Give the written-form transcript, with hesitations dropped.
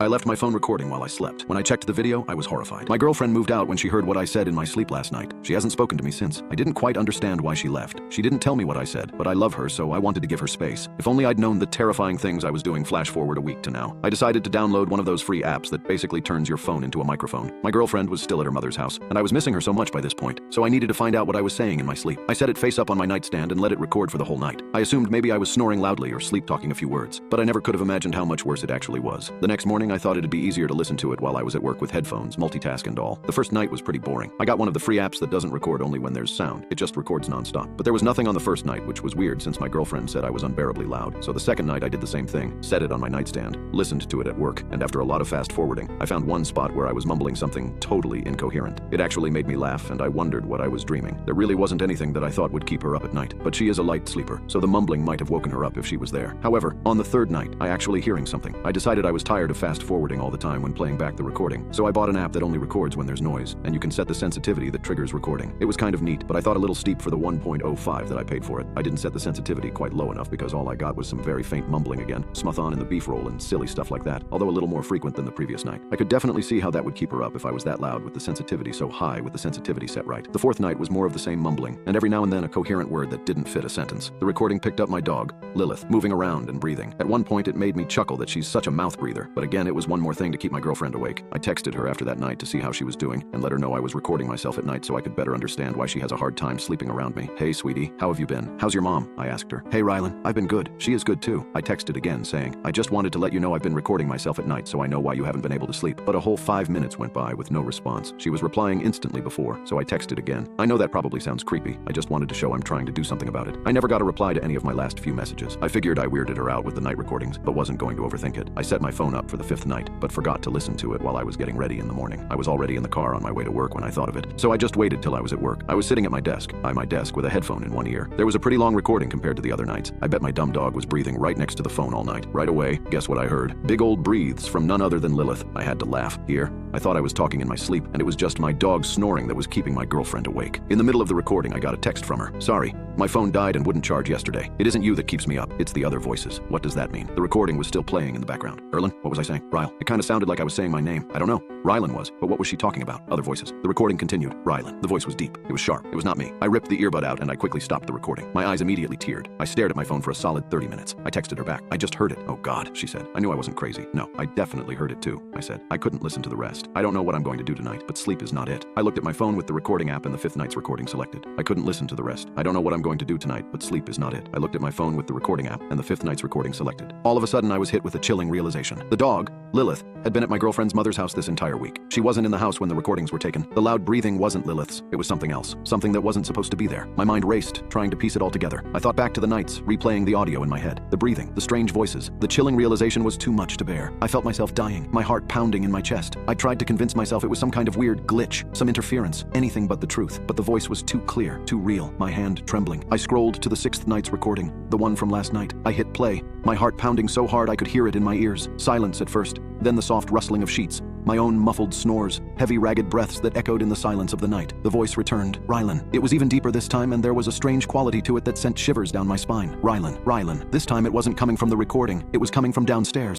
I left my phone recording while I slept. When I checked the video, I was horrified. My girlfriend moved out when she heard what I said in my sleep last night. She hasn't spoken to me since. I didn't quite understand why she left. She didn't tell me what I said, but I love her, so I wanted to give her space. If only I'd known the terrifying things I was doing flash forward a week to now. I decided to download one of those free apps that basically turns your phone into a microphone. My girlfriend was still at her mother's house, and I was missing her so much by this point, so I needed to find out what I was saying in my sleep. I set it face up on my nightstand and let it record for the whole night. I assumed maybe I was snoring loudly or sleep-talking a few words, but I never could have imagined how much worse it actually was. The next morning, I thought it'd be easier to listen to it while I was at work with headphones, multitask and all. The first night was pretty boring. I got one of the free apps that doesn't record only when there's sound. It just records nonstop. But there was nothing on the first night, which was weird since my girlfriend said I was unbearably loud. So the second night I did the same thing, set it on my nightstand, listened to it at work, and after a lot of fast forwarding, I found one spot where I was mumbling something totally incoherent. It actually made me laugh, and I wondered what I was dreaming. There really wasn't anything that I thought would keep her up at night, but she is a light sleeper, so the mumbling might have woken her up if she was there. However, on the third night, I actually hearing something. I decided I was tired of fast forwarding all the time when playing back the recording, so I bought an app that only records when there's noise, and you can set the sensitivity that triggers recording. It was kind of neat, but I thought a little steep for the 1.05 that I paid for it. I didn't set the sensitivity quite low enough because all I got was some very faint mumbling again, smuth-on in the beef roll and silly stuff like that, although a little more frequent than the previous night. I could definitely see how that would keep her up if I was that loud with the sensitivity so high with the sensitivity set right. The fourth night was more of the same mumbling, and every now and then a coherent word that didn't fit a sentence. The recording picked up my dog, Lilith, moving around and breathing. At one point it made me chuckle that she's such a mouth breather, but again it was one more thing to keep my girlfriend awake. I texted her after that night to see how she was doing and let her know I was recording myself at night so I could better understand why she has a hard time sleeping around me. Hey sweetie, how have you been? How's your mom? I asked her. Hey Rylan, I've been good. She is good too. I texted again saying, I just wanted to let you know I've been recording myself at night so I know why you haven't been able to sleep. But a whole 5 minutes went by with no response. She was replying instantly before, so I texted again. I know that probably sounds creepy. I just wanted to show I'm trying to do something about it. I never got a reply to any of my last few messages. I figured I weirded her out with the night recordings, but wasn't going to overthink it. I set my phone up for the fifth night, but forgot to listen to it while I was getting ready in the morning. I was already in the car on my way to work when I thought of it, so I just waited till I was at work. I was sitting at my desk, by my desk with a headphone in one ear. There was a pretty long recording compared to the other nights. I bet my dumb dog was breathing right next to the phone all night. Right away, guess what I heard? Big old breathes from none other than Lilith. I had to laugh. Here, I thought I was talking in my sleep, and it was just my dog snoring that was keeping my girlfriend awake. In the middle of the recording, I got a text from her. Sorry, my phone died and wouldn't charge yesterday. It isn't you that keeps me up, it's the other voices. What does that mean? The recording was still playing in the background. Erlen, what was I saying? Ryle. It kind of sounded like I was saying my name. I don't know. Rylan was, but what was she talking about? Other voices. The recording continued. Rylan. The voice was deep. It was sharp. It was not me. I ripped the earbud out and I quickly stopped the recording. My eyes immediately teared. I stared at my phone for a solid 30 minutes. I texted her back. I just heard it. Oh God, she said. I knew I wasn't crazy. No, I definitely heard it too, I said. I couldn't listen to the rest. I don't know what I'm going to do tonight, but sleep is not it. I looked at my phone with the recording app and the fifth night's recording selected. I couldn't listen to the rest. I don't know what I'm going to do tonight, but sleep is not it. I looked at my phone with the recording app and the fifth night's recording selected. All of a sudden I was hit with a chilling realization. The dog, Lilith, had been at my girlfriend's mother's house this entire week. She wasn't in the house when the recordings were taken. The loud breathing wasn't Lilith's. It was something else. Something that wasn't supposed to be there. My mind raced, trying to piece it all together. I thought back to the nights, replaying the audio in my head. The breathing, the strange voices. The chilling realization was too much to bear. I felt myself dying, my heart pounding in my chest. I tried to convince myself it was some kind of weird glitch, some interference, anything but the truth. But the voice was too clear, too real, my hand trembling. I scrolled to the sixth night's recording, the one from last night. I hit play, my heart pounding so hard I could hear it in my ears. Silence at first, then the soft rustling of sheets. My own muffled snores, heavy ragged breaths that echoed in the silence of the night. The voice returned. Rylan. It was even deeper this time, and there was a strange quality to it that sent shivers down my spine. Rylan. Rylan. This time it wasn't coming from the recording, it was coming from downstairs.